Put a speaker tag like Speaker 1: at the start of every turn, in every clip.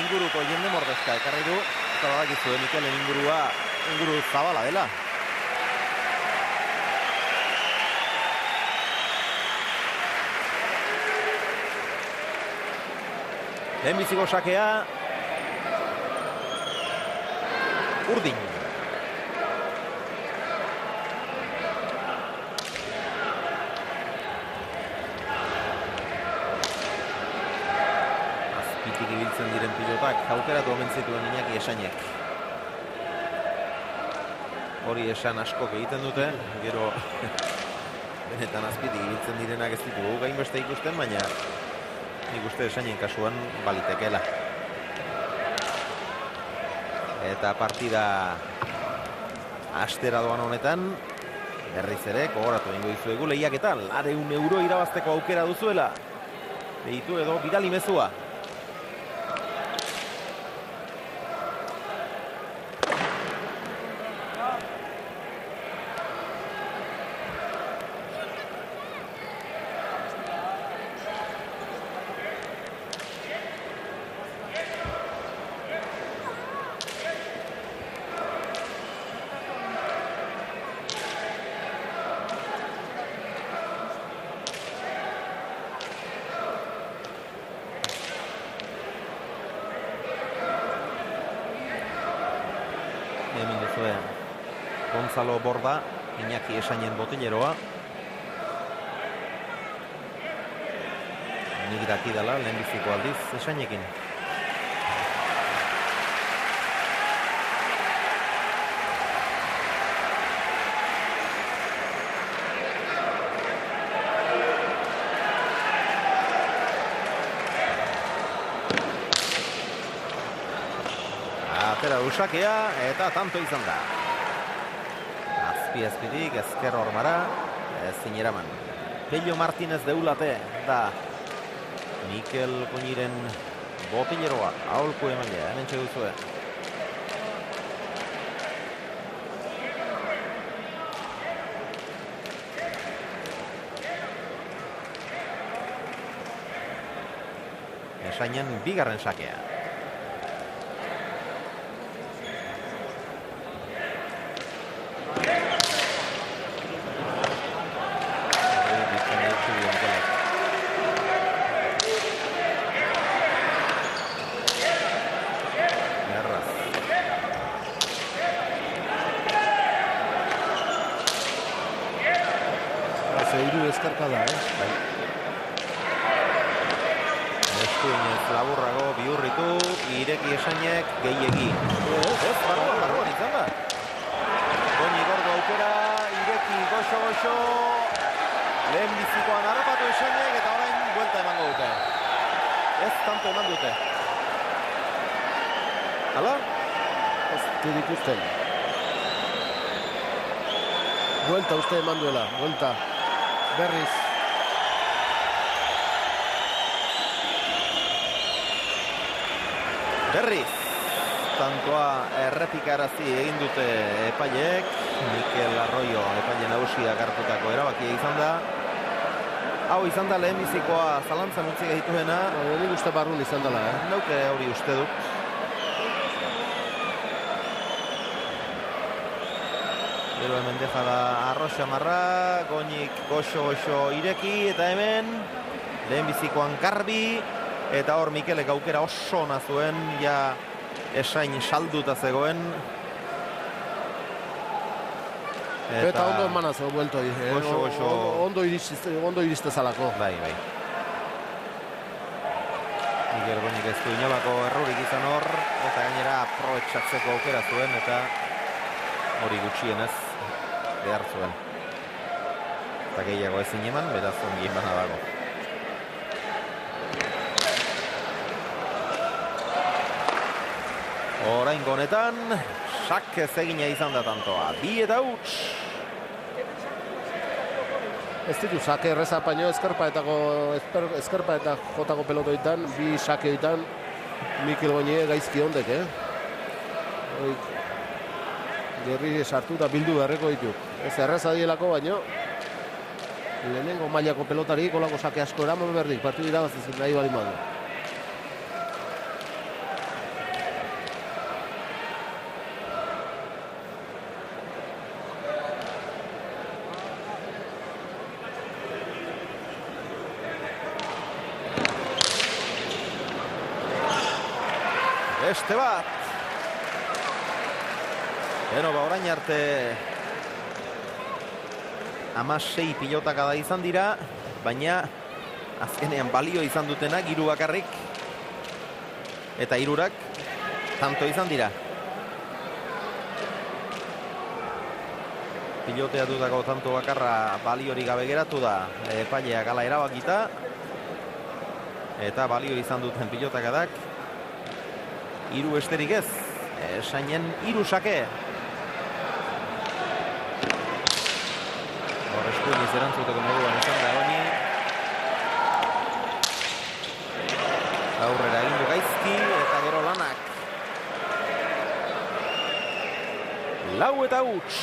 Speaker 1: inguruko jende mordezka ekarri du, eta badakizu, Mikelen inguru zabala dela. Lehenbiziko sakea, urdin. Azpitik ibiltzen diren pilotak, aukeratu omen zituen Iñaki Esainek. Hori esan askok egiten dute, gero benetan azpitik ibiltzen direnak ez ditugu gainbeste ikusten, baina nik uste Esainen kasuan balitekela. Eta partida astera doan honetan, berriz ere, gogoratu egingo dizuegu lehiaketan, €100 irabazteko aukera duzuela. Deitu edo bidali mezua. Hemen duzue Gonzalo Borda, Iñaki Esainen botileroa. Nik dakidala, lehenbiziko aldiz Esainekin. Atera usakea eta tanto izan da. Azpitik, ezker hormara, ezin eraman. Pello Martínez deulate da Mikel Koñiren botileroa, aholku emailea, hemen txeguzue. Esainen bigarren sakea.
Speaker 2: Eskarkada,
Speaker 1: Eskuinez laburrago bihurritu, ireki Esainek gehiegi. Ez, barruan izan da. Goñi gordo aukera, ireki goxo. Lehen bizikoan harrapatu Esainek eta orain buelta emango dute. Ez tanto eman dute. Hala?
Speaker 2: Ez dituzten. Buelta uste eman duela, buelta. Berriz.
Speaker 1: Tantoa errepikarazi egin dute epaileek. Mikel Arroyo epaile nagusia hartutako erabakia izan da. Hau izan da lehenbizikoa zalantzan utzi gehituena.
Speaker 2: Nik uste barrun izan dela,
Speaker 1: Nauke hori uste dut. Gero hemen deja da arroxa marra, Goñik goxo ireki, eta hemen lehenbizikoan Garbi, eta hor Mikelek aukera oso ona zuen, ja Esain salduta zegoen.
Speaker 2: Eta ondo emanaz, buelto.
Speaker 1: Goxo.
Speaker 2: Ondo iriste zalako.
Speaker 1: Bai. Mikel Goñik ez du inolako errurik izan hor, eta gainera aprobetxatzeko aukera zuen, eta hori gutxienez behar zuen. Eta gehiago ezin eman, beraz ongi emana dago. Oraingo honetan, sakez egina izan da tantoa. 2 eta huts.
Speaker 2: Ez ditu sake erreza, baino eskerpa eta jotako pelotoitan, 2 sakeoitan Mikel Goñi gaizki ondek, Gerri sartu eta bildu beharreko ditu. Ez erreza dielako, baino lehenengo mailako pelotari kolako sake asko eraman berdik, partidu irabazitzen nahi bali madu.
Speaker 1: Beste bat. Beno, orain arte 16 pilotaka da izan dira, baina azkenean balio izan dutenak 3 bakarrik. Eta 3 tanto izan dira. Piloteatutako tanto bakarra baliorik gabe geratu da, epaileak hala erabakita. Eta balio izan duten pilotakadak 3 besterik ez. Esainen 3 sake. Hor eskuiniz erantzuteko moduan izan da honi. Aurrera egin du gaizki eta gero lanak. 4 eta huts.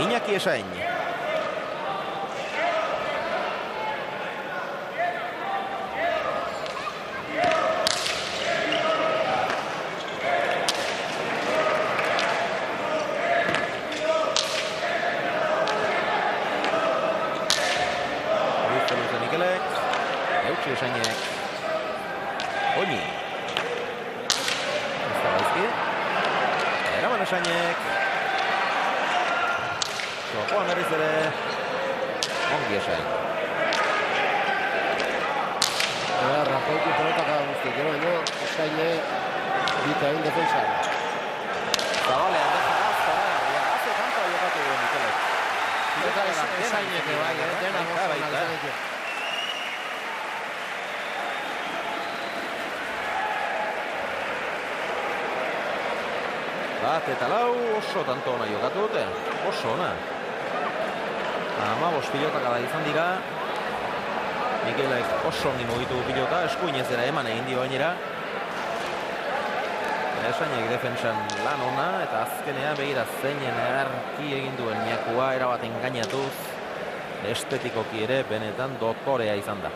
Speaker 1: Iñaki Esain. Luze Mikelek. Eutsi Esainek. Oñi. Ez da gaizki. Eraman Esainek. Joan berriz ere ongi Esain.
Speaker 2: Rajoitu pelotaka guztik, baina Esainek bita egin defensan.
Speaker 1: Zabalean dezagaz, haze kantoa jokatu duen Mikelek.
Speaker 2: Esainek bai, dena gozan izan.
Speaker 1: Bat eta 4 oso tanto ona jokatu dute, oso ona. 15 pilotaka da izan dira. Mikelek oso ongi mugitu pilota, eskuinez ere eman egin dio gainera. Esainek defensan lan ona, eta azkenean begira zeinen erki egin duen Ñakua erabat engainatuz, estetikoki ere benetan dotorea izan da.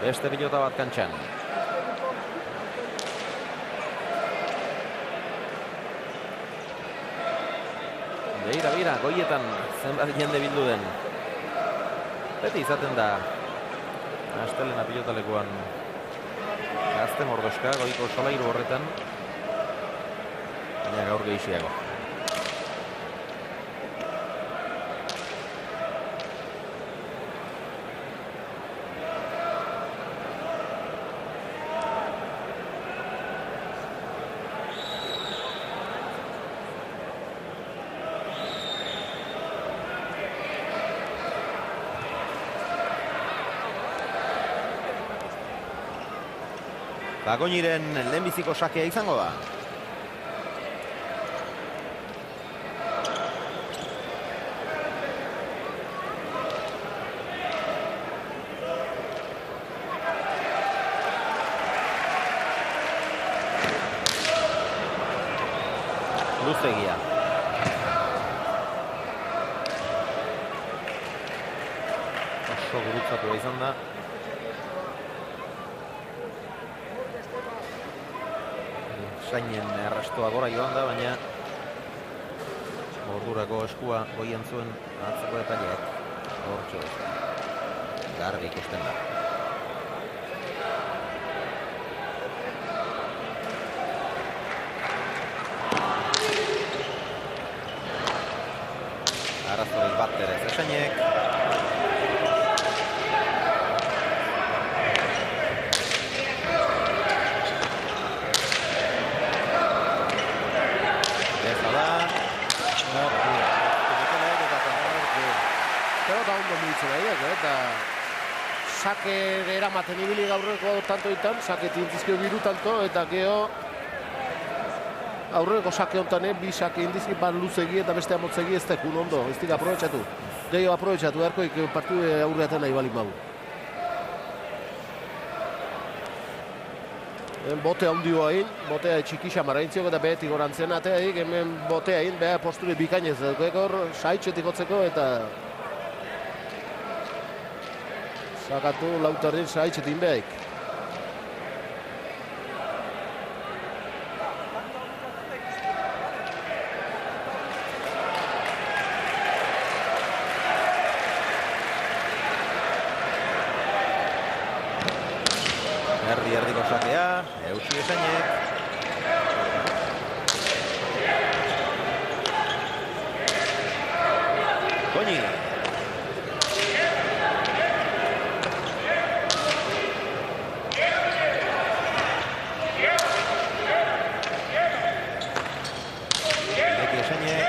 Speaker 1: Beste pilota bat kantxan. Begira, goietan zenbat jende bildu den. Beti izaten da astelena pilotalekuan gazte mordoska, goiko solairu horretan. Baina gaur gehiago. Bagoñiren lehenbiziko sakea izango da. Luzegia. Oso gurutzatua izan da. Sainen errastoa gora joan da, baina ordurako eskua goian zuen atzeko epaileak. Hortxo, garbi ikusten da. Arazorik bat ere Esainek.
Speaker 2: Eta sake eramaten ibili gaurreko tanto ditan, sake tintzizkio biru tanto, eta geho aurreko sake honetan, bi sake indizki bat luzegi eta beste amotzegi ez tekun ondo, ez dik aprobetxatu. Gehiago aprobetxatu, erkoik partidu aurreaten nahi bali magu. Bote handio hain, botea txikisa maraintziok eta behetik orantzen ateaik, hemen botea hain, beha posturi bikainez hor, saitxetik hotzeko eta sakatu lautarrin saitxetin behaik.
Speaker 1: Erdiko sakea, Eusi Esainek. Goñi. Ireki Esainek.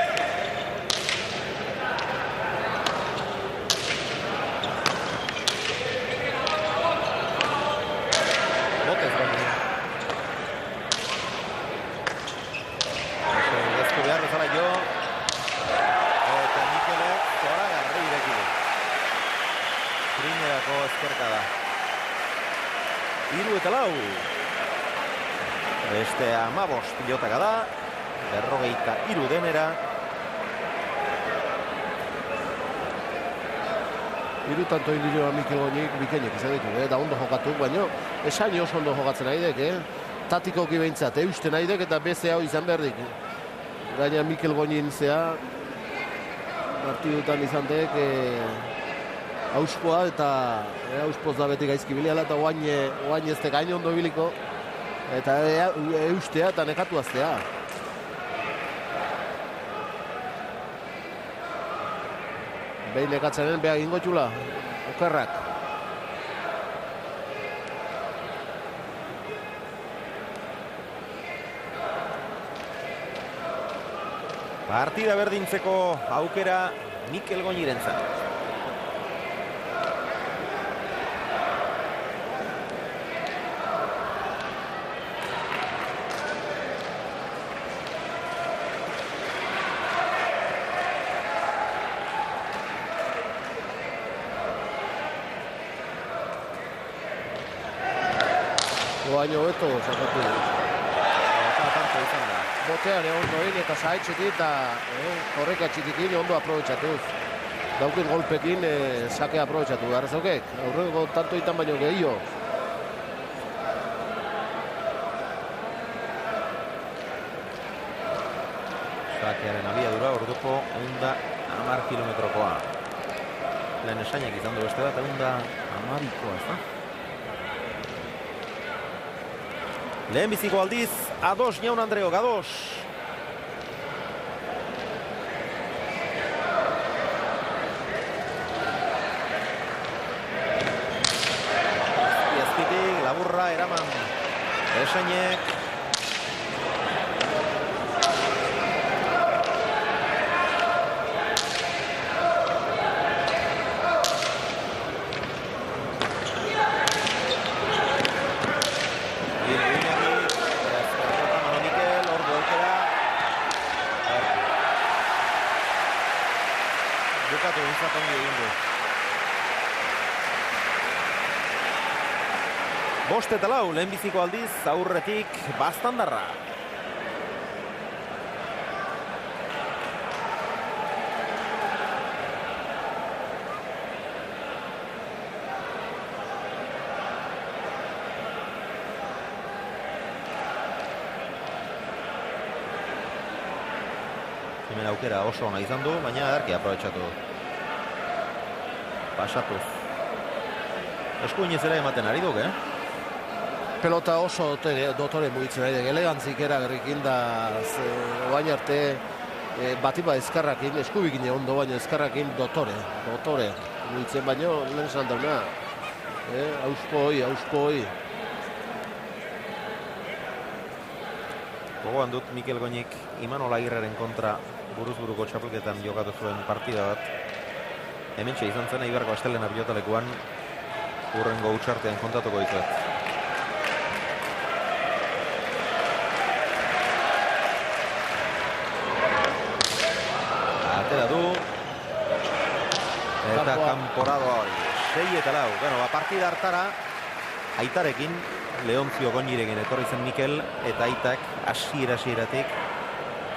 Speaker 1: Hiru eta lau. Beste 15 pilotaka da. 43 denera.
Speaker 2: Hiru tanto indirio Mikel Goñik bikainek izan ditu, da ondo jokatu, baina esain oso ondo jokatzen naidek, tatikoki behintzat, eusten naidek eta beze hau izan behar dik. Gaina Mikel Goñin zea, partidutan izan dek, auspoa eta auspoz da beti gaizki biliala eta oain ez dek hain ondo biliko eta eustea eta nekatu aztea. Behin nekatzenen beha egingo txula, okerrak.
Speaker 1: Partida berdintzeko aukera Mikel Goñirentzat.
Speaker 2: Baino beto sakatu. Botean egon noin eta saitxetik eta horreka txikikin ondo aprobetxatuz. Daukin golpekin sake aprobetxatu. Arrazokek, aurreko tanto itan baino gehiago.
Speaker 1: Sakearen abiadura orduko 110 kilometrokoa. Lehen Esainek izan du beste bat, 112koa, ez da? Lehen biziko aldiz, ados Jaun Andreok, ados. Iazkitik, laburra, eraman. Esainek. Bost eta lau, lehenbiziko aldiz, aurretik Baztandarra. Hemen aukera oso ona izan du, baina adarki aprobetxatu. Pasatuz. Eskuinez ere ematen ari duk,
Speaker 2: Pelota oso dotore mugitzen ari, elegantzik eragerrikin da oain arte batipa ezkarrakin, eskubikin ondo baino ezkarrakin dotore mugitzen baino lehen esan dauna. Ausko hoi.
Speaker 1: Gogoan dut Mikel Goñik Imanol Agirreren kontra buruz-buruko txapelketan jokatu zuen partida bat. Hementxe izan zen Eibarko Astelena pilotalekuan urrengo utxartean kontatuko dizuet. Eta kanporado hori, 6-4. Bueno, partida hartara, aitarekin, Leontzio Goñirekin etorri zen Mikel, eta aitak hasieratik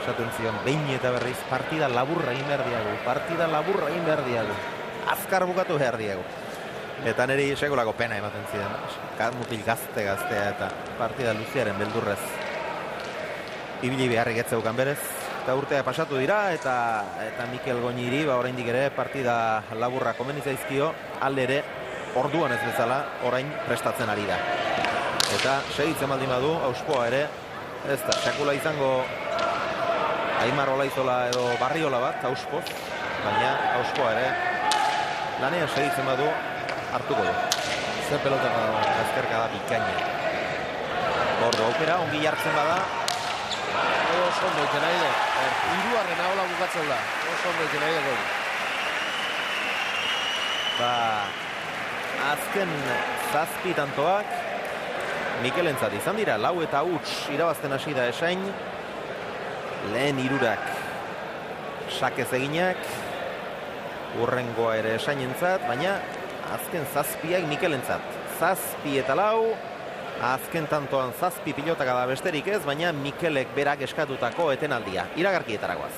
Speaker 1: esaten zion, behin eta berriz, partida laburra egin behar diagu. Azkar bukatu behar diagu. Eta niri sekulako pena ematen zidan. Mutil gaztea eta partida luziaren beldurrez. Ibili beharrik etzeukan berez. Eta urtea pasatu dira, eta Mikel Goñiri, oraindik ere, partida laburra komeni zaizkio, alde ere, orduan ez bezala, orain prestatzen ari da. Eta segitzen baldin badu, Auspoa ere, ez da, sekula izango Aimar Olaizola edo Barriola bat, Auspoz, baina Auspoa ere, lanean segitzen badu, hartuko du.
Speaker 2: Zer pelota da.
Speaker 1: Azkerka da bikaina. Gordo aukera, ongi jartzen bada.
Speaker 2: Oso ondo iten nahi dut. Hiruarren ahola bukatzen da. Oso ondo iten nahi dut.
Speaker 1: Azken zazpi tantoak Mikelentzat izan dira. 4-huts irabazten hasi da esain. Lehen hirurak sakez eginak. Urrengoa ere esainentzat, baina azken zazpiak Mikelentzat. 7-4, azken tantoan 7 pilotaka da besterik ez, baina Mikelek berak eskatutako etenaldia. Iragarkietaragoaz.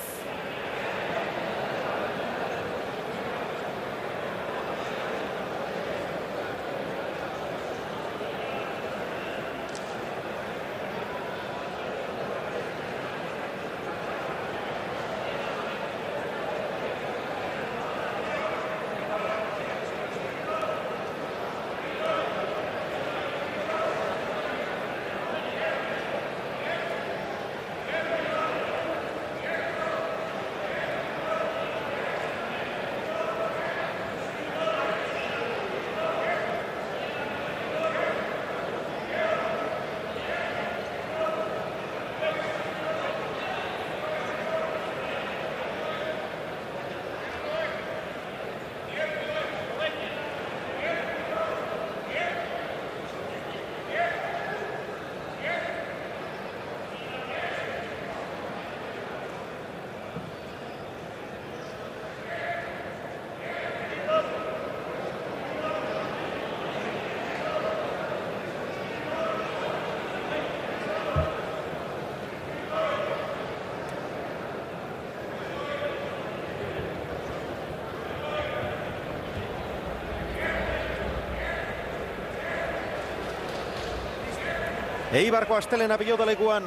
Speaker 1: Eibarko astelena pilotalekuan,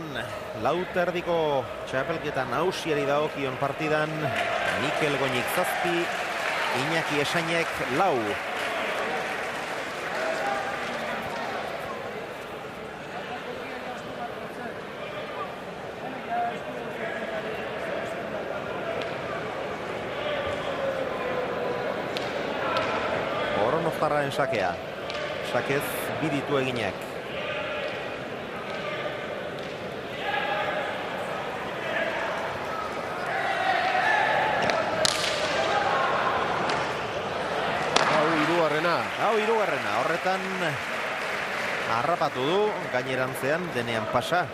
Speaker 1: lauterdiko txapelketa nausiari dagokion partidan, Mikel Goñik 7, Iñaki Esainek 4. Oronoztarraren sakea, sakez biditu eginak. Hau hirugarrena, horretan harrapatu du, gainerantzean denean pasa.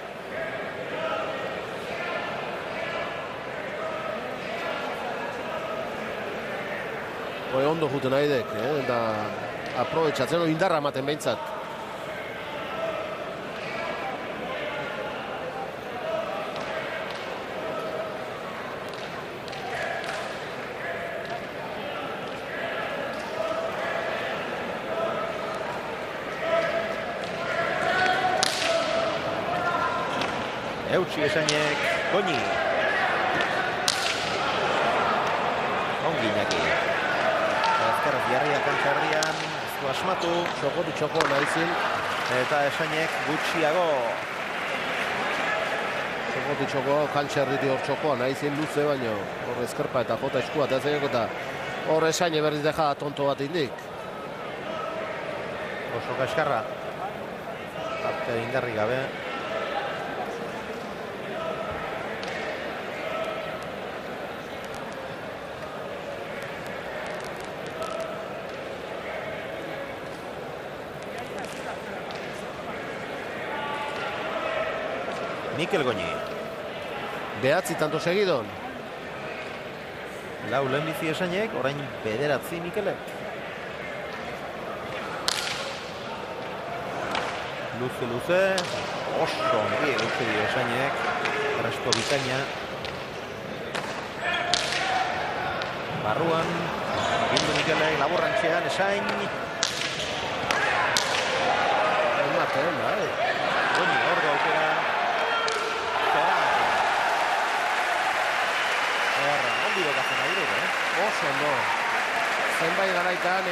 Speaker 2: Ondo juten naidek, eta aprobetxatzen indarra ematen behintzat.
Speaker 1: Eutsi Esainek, Goñi. Ongi Iñaki. Azkarraz jarria kantza erdian, ez du asmatu.
Speaker 2: Txoko nahizin.
Speaker 1: Eta Esainek gutxiago.
Speaker 2: Txoko, kantza erditi hor txokoa nahizin luze baino. Hor ezkerpa eta jota eskua eta zeineko eta hor Esaine berriz deja tonto bat indik.
Speaker 1: Oso kaskarra. Parte indarri gabe. Mikel Goñi.
Speaker 2: 9 tanto segidon.
Speaker 1: Lau lehenbizi esainek, orain bederatzi Mikelek. Luze, oso ongi egutzi dio esainek, resto bikaina. Barruan, bildu Mikelek, laburrantxean, esain.
Speaker 2: Ematen, bai.
Speaker 1: Goni, ordu aukera. Ondi dokatzen aire,
Speaker 2: Oso ondo. Zenbait garaitan,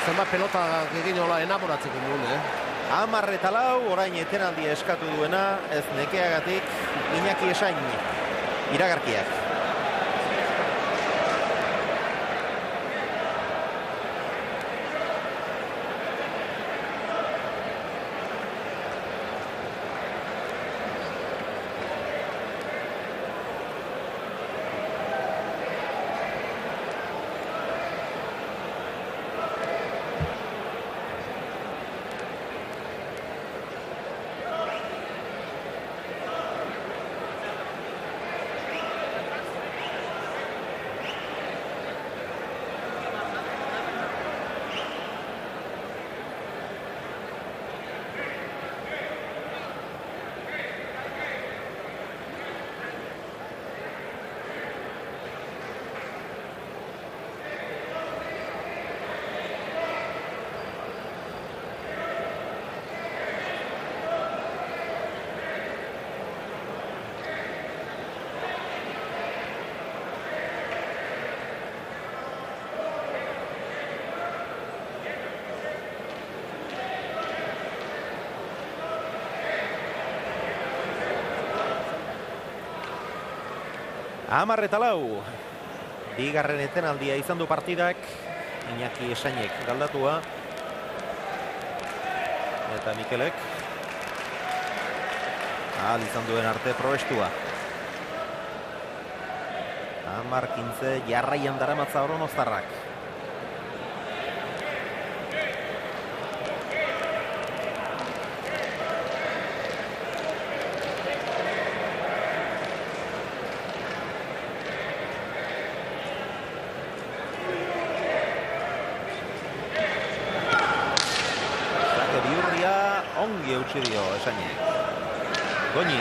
Speaker 2: zenbait pelota egin hola enamoratzeko duen,
Speaker 1: 10:04, orain etenaldia eskatu duena, ez nekeagatik, Iñaki Esain, iragarkiak. Amarreta lau, bigarren etenaldia izan du partidak, Iñaki Esainek galdatua, eta Mikelek, ahal izan duen arte probestua. 10-15 jarraian daramatza Oroztarrak. Ongi eutsi dio Esainek. Goni.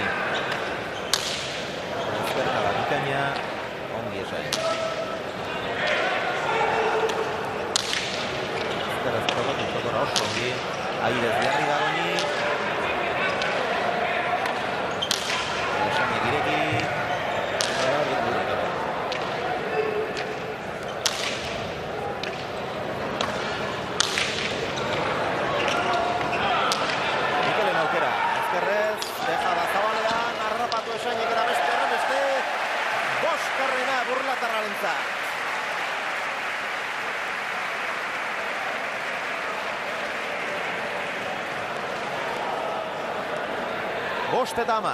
Speaker 1: Ezkerka da bikaina, ongi Esain. Ezkerrez tokora oso ongi. Airez jarri da Goni. Esainek ireki. Esainek eta beste, boskarrena Burlatarrarentzat. Bost eta 10.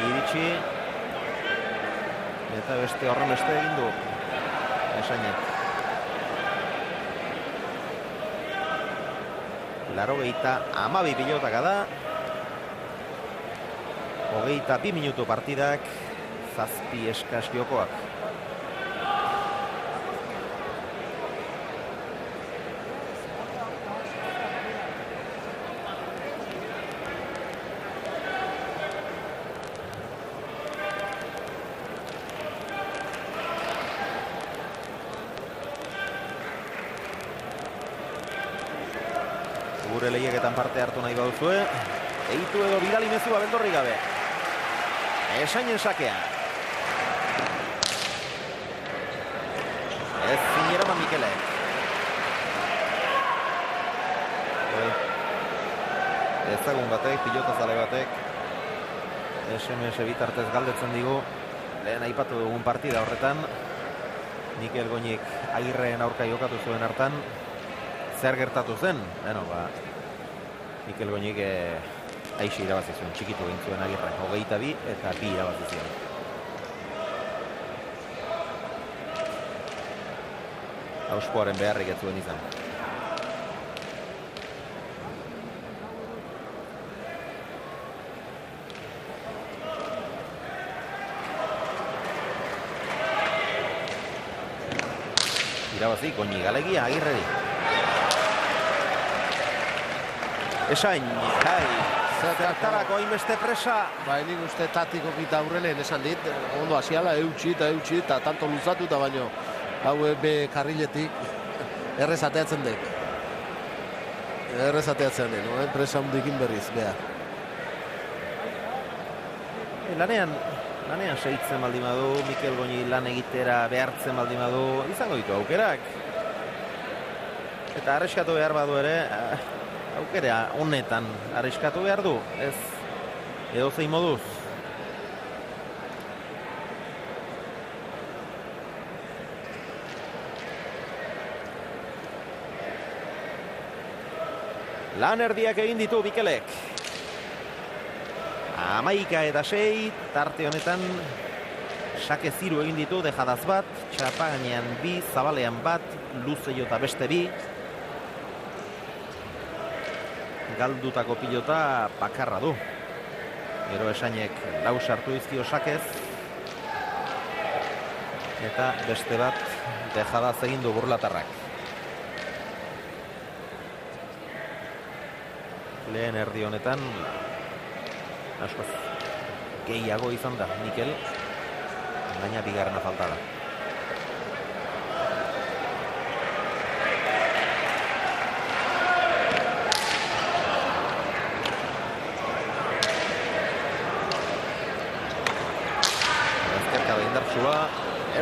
Speaker 1: Iritsi. Eta beste horren beste egin du Esainek. 82 pilotaka da. 22 minutu partidak, 7 eskas jokoak. Gure lehiaketan parte hartu nahi bauzue, eitu edo bidali mezua beldorri gabe. Esainen sakea. Ez zineraman Mikelek. Ezagun batek, pilotazale batek, SMS bitartez galdetzen digu, lehen aipatu dugun partida horretan, Mikel Goñik Agirreen aurka jokatu zuen hartan, zer gertatu zen? Bueno, Mikel Goñik aixi irabazi zuen, txikitu egin zuen Agirre, 22 eta 2 irabazi zion. Auspoaren beharrik ez zuen izan. Irabazi, Goñi Galegia, Agirreri. Esain, zertarako hainbeste presa.
Speaker 2: Nik uste tatiko kita aurrelen esan dit, ondo hasiala eutxi eta tanto luzatu eta baino hau be karriletik errezateatzen dek. Errezateatzen den, presa hundikin berriz, behar.
Speaker 1: Lanean segitzen baldin badu, Mikel Goñi lan egitera behartzen baldin badu, izango ditu aukerak. Eta arriskatu behar badu ere, aukera honetan arriskatu behar du, ez edozein moduz. Lan erdiak egin ditu Mikelek. 11-6, tarte honetan sake ziru egin ditu, dejadaz bat, txapaganean 2, zabalean bat, luzeio eta beste 2. Galdutako pilota bakarra du. Gero Esainek 4 sartu dizkio sakez. Eta beste bat dejadaz egin du burlatarrak. Lehen erdi honetan askoz gehiago izan da Mikel, baina bigarrena falta da. Ezkerka da indartsua,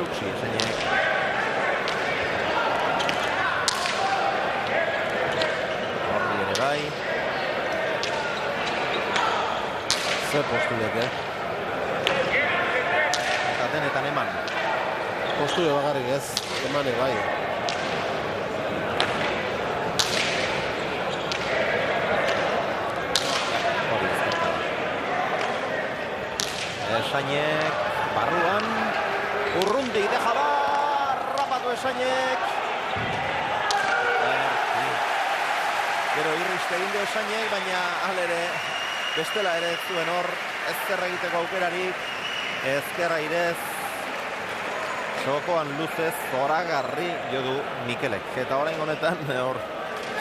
Speaker 1: eutsi Esainek. Horri ere bai. Zer postulek, Eta denetan eman.
Speaker 2: Postule bagarrik ez, emane bai.
Speaker 1: Hori ezkerka da. Esainek, barruan, urrundi, deja da, rapatu Esainek. Gero irriste egin du Esainek, baina alere, bestela ere ez zuen hor, ezkerra egiteko aukerarik, ezkerra irez, txokoan luzez, zoragarri jo du Mikelek. Eta orain honetan, hor,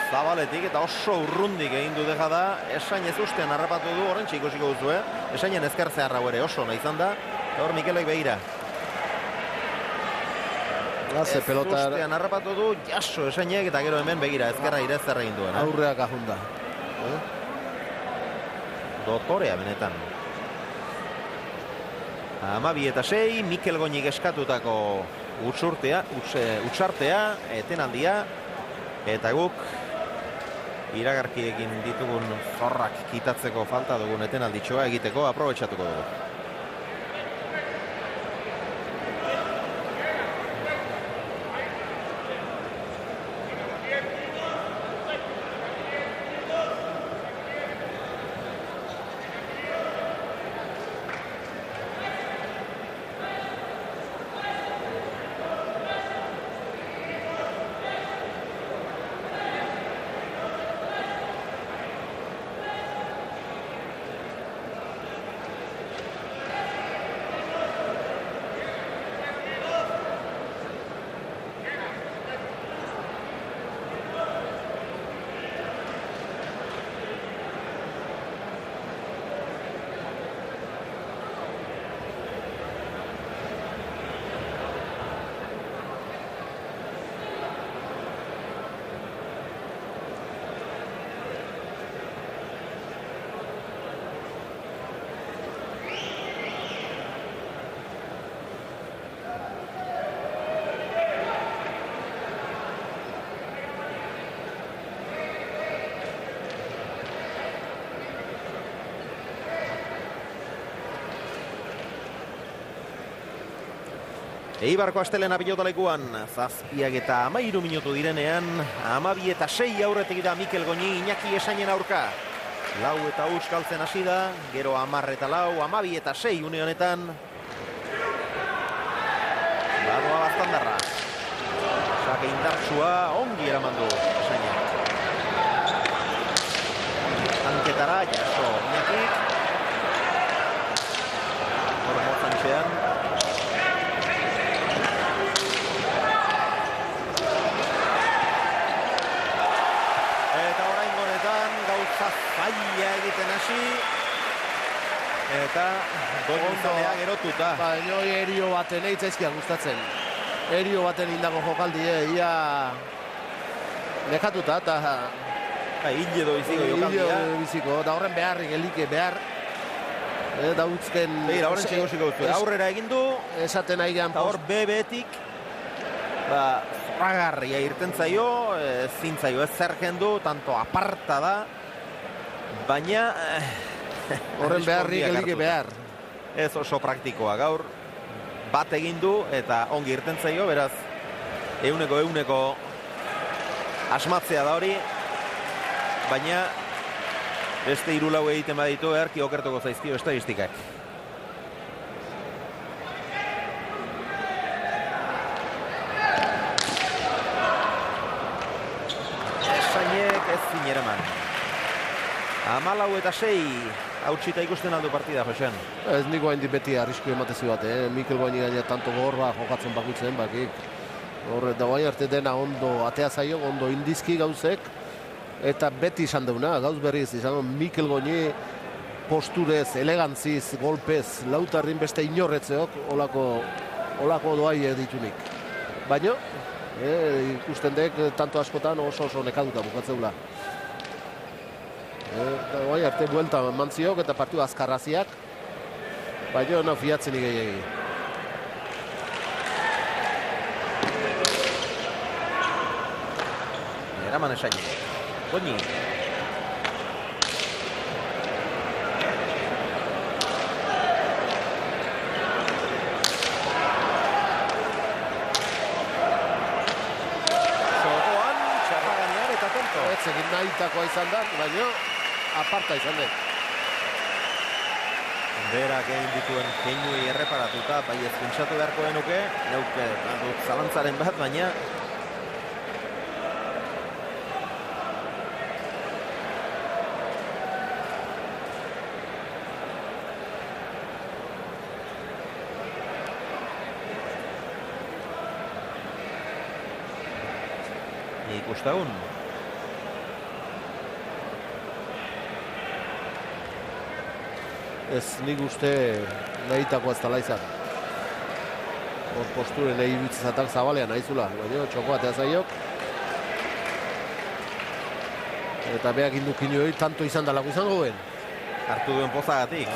Speaker 1: zabaletik eta oso urrundik egin du deja da, Esainez ustean harrapatu du, horren ikusiko duzu, Esainen ezker zeharra ere oso nahi izan da, eta hor Mikelek begira.
Speaker 2: Ze pelota
Speaker 1: ustean harrapatu du, jaso Esainek, eta gero hemen begira, ezkerra irez zer egin duen.
Speaker 2: Aurreak ajunda.
Speaker 1: Dotorea benetan. 12-6, Mikel Goñik eskatutako utxartea, etenaldia, eta guk iragarkiekin ditugun zorrak kitatzeko falta dugun etenalditxoa egiteko aprobetxatuko dugu. Eibarko astelena pilotalekuan, 7:13 minutu direnean, 12-6 aurretik da Mikel Goñi Iñaki Esainen aurka. 4-8 galtzen hasi da, gero 10-4, 12-6 une honetan. Badoa Baztandarra. Sake indartsu prozesua ongi eraman du Esainek. Tanketara, jaso Iñakik. Motzantxean. Eta orain gonetan gauza zaila egiten hasi. Eta Goñizalea gerotuta.
Speaker 2: Ba, enoi erio baten eitzaizkia gustatzen. Erio baten indago jokaldi, ia nekatuta, eta
Speaker 1: hil edo biziko jokaldia.
Speaker 2: Biziko, da horren beharrik elike behar. Dautzken...
Speaker 1: Begira, horren txegosiko duzu. Aurrera egin du.
Speaker 2: Esaten aigean...
Speaker 1: Eta hor bebetik, zoragarria irten zaio, ezin zaio ez zerkendu, tanto aparta da, baina...
Speaker 2: Horren beharrik elike behar.
Speaker 1: Ez oso praktikoa gaur, bat egin du eta ongi irten zaio, beraz, euneko asmatzea da hori, baina beste 3 egiten baditu, erki okertuko zaizkio estadistikak. Esainek ez zineraman. 14-6, hautsita ikusten aldu partida, Josean.
Speaker 2: Ez nik guain beti arrisku ematezi bat, Mikel Guaini gaina tanto gorba jokatzen bakutzen, bakik. Horre, da guain arte dena ondo atea zaio, ondo indizki gauzek, eta beti izan deuna, gauz berriz, izan Mikel Guaini posturez, elegantziz, golpez, lautarrin beste inorretzeok, olako doai ditunik. Baina, ikusten dek, tanto askotan oso nekaduta bukatzeula. Eta guai arte buelta mantziok eta partiu azkarraziak, baina no fiatzen igei.
Speaker 1: Eraman Esainek. Goñi. Zogoan, txarraganean eta tonto.
Speaker 2: Ez egin nahitakoa izan da, baina aparta izan dut.
Speaker 1: Berak egin dituen keinui erreparatuta, bai ez pentsatu beharko denuke, neuke dut zalantzaren bat, baina ikustagun.
Speaker 2: Ez nik uste nahitakoa ez tala izan. Hor posture nahi bitzizatak zabalean nahizula, baina txoko batea zaiok. Eta beak indukin hori tanto izan dalako izango ben.
Speaker 1: Hartu duen pozagatik.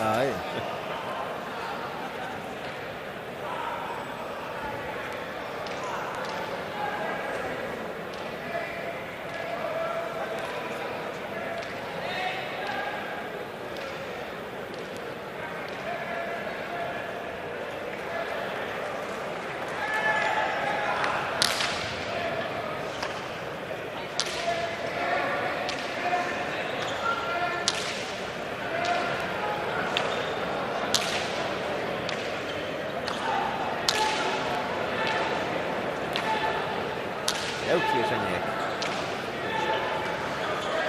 Speaker 1: Eutsi Esainek.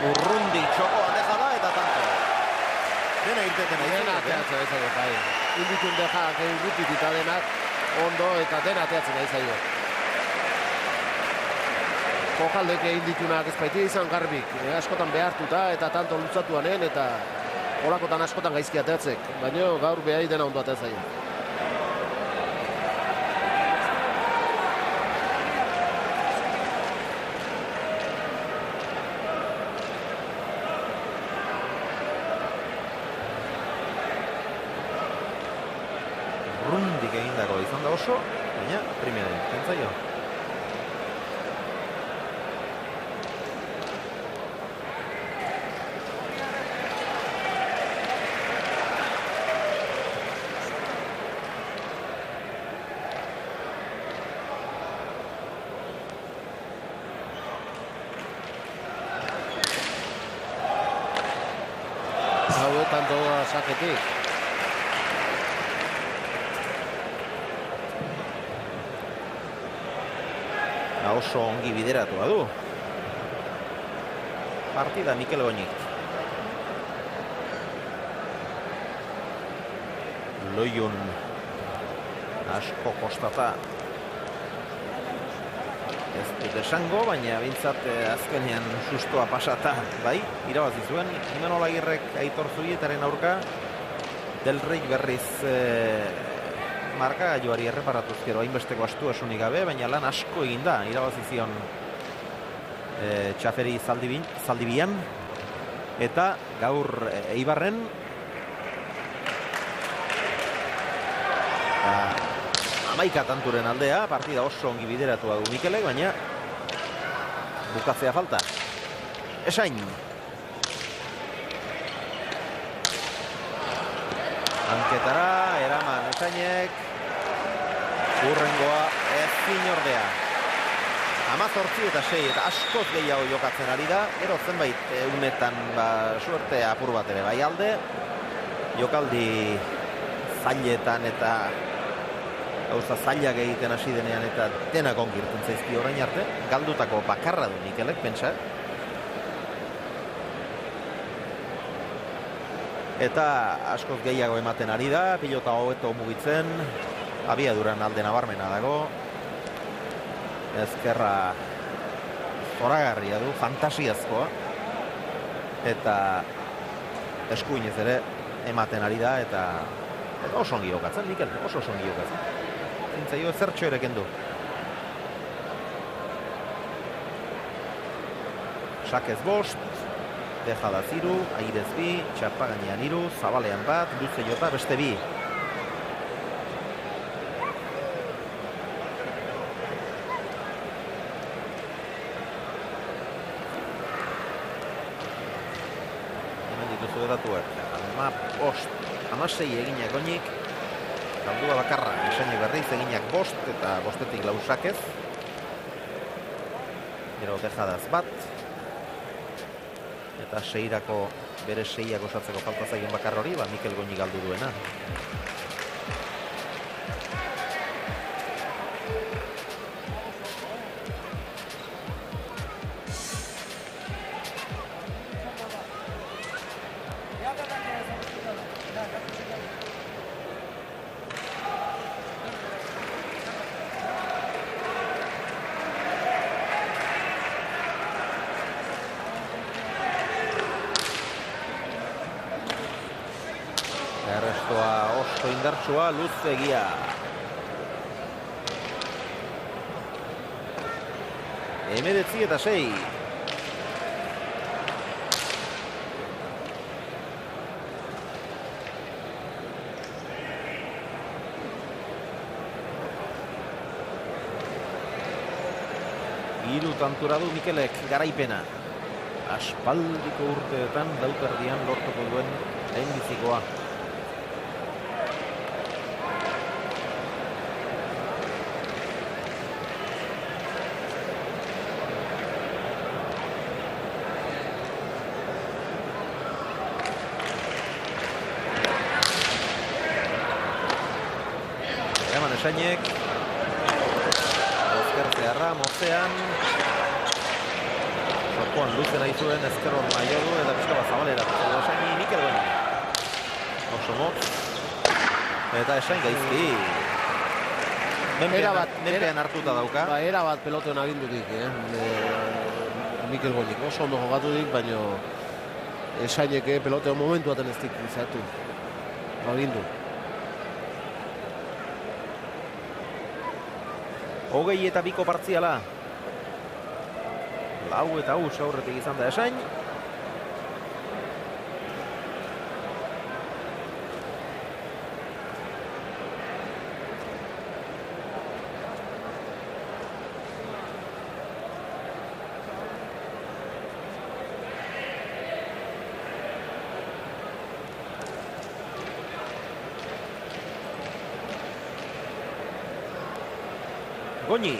Speaker 1: Urrundi txokoa deja da eta tanto. Dena irteten
Speaker 2: Dena ateatzen nahi zaio, bai. Indikun dejak urrutit eta denak ondo eta dena ateatzen nahi zaio. Jokaldeke indikunak ez baitia izan garbik. Askotan behartuta eta tanto lutzatuanen eta holakotan askotan gaizki ateatzek. Baina gaur behai dena ondo atea zaio.
Speaker 1: Rundik egindako izan da oso, baina primera intentzaio.
Speaker 2: Hauetan doa saketik.
Speaker 1: Oso ongi bideratua du. Partida Mikel Goñik. Loiun asko kostata ez dut esango, baina bintzat azkenean sustoa pasata, bai, irabazi zuen. Imanol Agirrek Aitor Zubietaren aurka, Del Rey berriz markagailuari erreparatuz gero hainbesteko astuasunik gabe, baina lan asko eginda, irabazi zion Txaferi Zaldibian, eta gaur Eibarren amaika tanturen aldea, partida oso ongi bideratua du Mikelek, baina bukatzea falta. Esain. Hanketara, eraman Esainek. Urrengoa ezin ordea. 18-6 eta askoz gehiago jokatzen ari da. Gero zenbait unetan suerte apur bat ere bai alde. Jokaldi zailetan eta gauza zailak egiten hasi denean eta denak ongi irten zaizki orain arte. Galdutako bakarra du Mikelek, pentsa. Eta askoz gehiago ematen ari da, pilota hobeto mugitzen, abiaduran alde nabarmena dago. Ezkerra zoragarria du, fantasiazkoa. Eta eskuinez ere ematen ari da, eta oso ongi jokatzen, Mikel, oso ongi jokatzen. Zintzaio ezertxo ere kendu. Sakez bost, Dejada ziru, Airez bi, Txapaganean iru, Zabalean bat, Luze jota beste bi. Hemen dituzu datuak. 16 eginak Goñik, galdua bakarra, Esainek berriz eginak bost, eta bostetik lau Sakez. Gero Dejadaz bat. Eta seirako, bere seiak osatzeko falta zaion bakar hori, Mikel Goñi galdu duena. Errestoa oso indartsua, luzegia. Emedetzi eta 6. Hiru tantura du Mikelek garaipena. Aspaldiko urteetan dauterdian lortuko duen lehenbizikoa. Esainek ezker zeharra, motzean sortuan luze nahi zuen, ezkerron nahi du eta pizka bat zabalera Esaini Mikel Goñi oso motz eta Esain gaizki menpean hartuta dauka.
Speaker 2: Era bat pelotean agindutik Mikel Goñik oso ondo jokatudik, baina Esainek pelotean momentu baten ez dik izatu agindu.
Speaker 1: 22 partziala. 4 eta 4 aurretik izan da Esain. Goñi.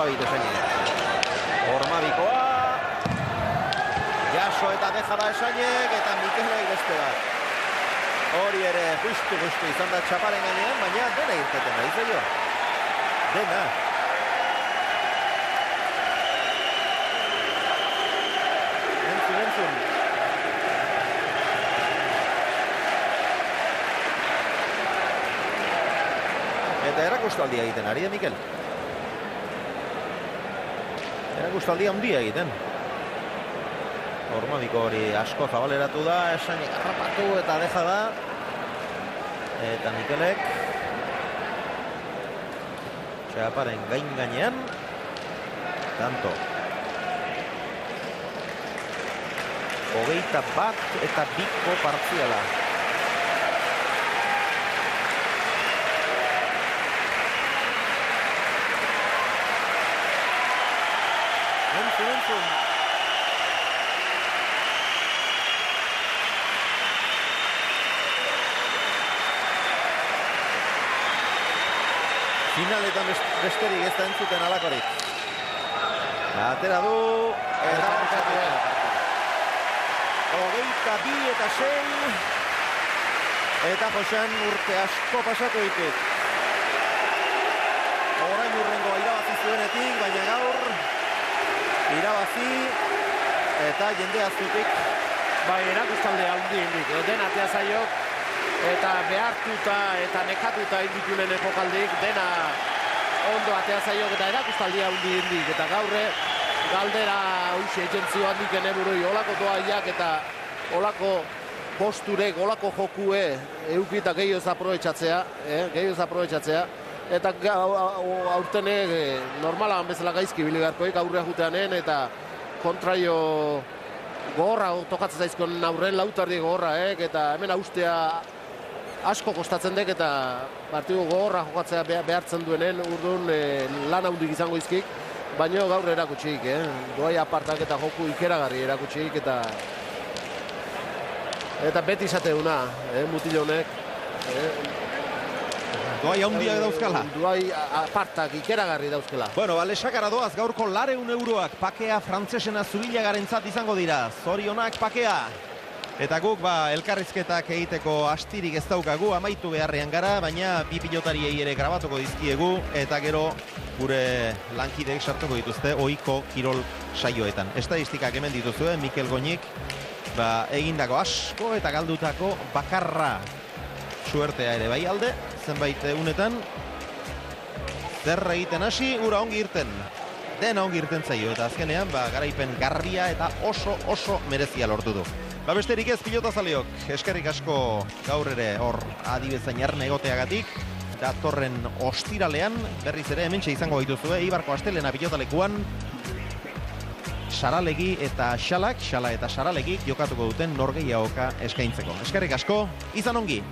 Speaker 1: nolabait esainek. Ormabikoa. Jaso eta dejada esainek eta Mikelek beste bat. Hori ere justu izan da txaparen gainean, baina dena irteten da, izaio. Dena. Entzun. Eta erakustaldia egiten ari da, Mikel. Erakustaldia handia egiten. Ormabiko hori asko zabaleratu da, esainek harrapatu eta deja da. Eta Mikelek txaparen gainean. Tanto. 21 eta 2 partziala. Entzun. Finaletan besterik ez da entzuten alakorik. Atera du, eta bukatu da. 22 eta 6. Eta Josean urte asko pasatu ditut. Orain urrengoa irabazi zuenetik, baina gaur irabazi eta jende aztutik.
Speaker 2: Bai, erakustalde handi indik, den atea zaiok, eta behartuta eta nekatuta indikunen epokaldik, dena ondo atea zaiok eta erakustalde handi indik, eta gaurre galdera hoxe egentzio handik eneburoi, olako doaiak eta olako posturek, olako jokue eukita gehioz aprobetxatzea, eta aurtenek normalan bezala gaizki biligarkoik aurrea juteanen, eta kontraio gogorra tokatzen zaizkon aurren lautardi gogorraek, eta hemen austea asko kostatzen dek, eta partidu gogorra jokatzea behartzen duenen, urdun lan handik izango izkik, baina gaur erakutsik, doai apartak eta joku ikeragarri erakutsik, eta beti izateuna, mutil honek.
Speaker 1: Doai handiak dauzkala.
Speaker 2: Doai apartak ikeragarri dauzkala.
Speaker 1: Bueno, lesakara doaz gaurko 200 euroak pakea frantzesena Zubilagarentzat izango dira. Zorionak pakea. Eta guk elkarrizketak egiteko astirik ez daukagu, amaitu beharrean gara, baina bi pilotariei ere grabatuko dizkiegu, eta gero gure lankideek sartuko dituzte ohiko kirol saioetan. Estadistikak hemen dituzue, Mikel Goñik egindako asko eta galdutako bakarra suertea ere bai alde, zenbait unetan. Zer egiten hasi, ura ongi irten. Dena ongi irten zaio, eta azkenean garaipen garbia eta oso merezia lortu du. Besterik ez, pilotazaleok, eskerrik asko gaur ere hor adibezain erne egoteagatik. Datorren ostiralean, berriz ere hementxe izango dituzue, Eibarko astelena pilotalekuan Saralegi eta Xala eta Saralegik jokatuko duten norgehiagoka eskaintzeko. Eskerrik asko, izan ongi!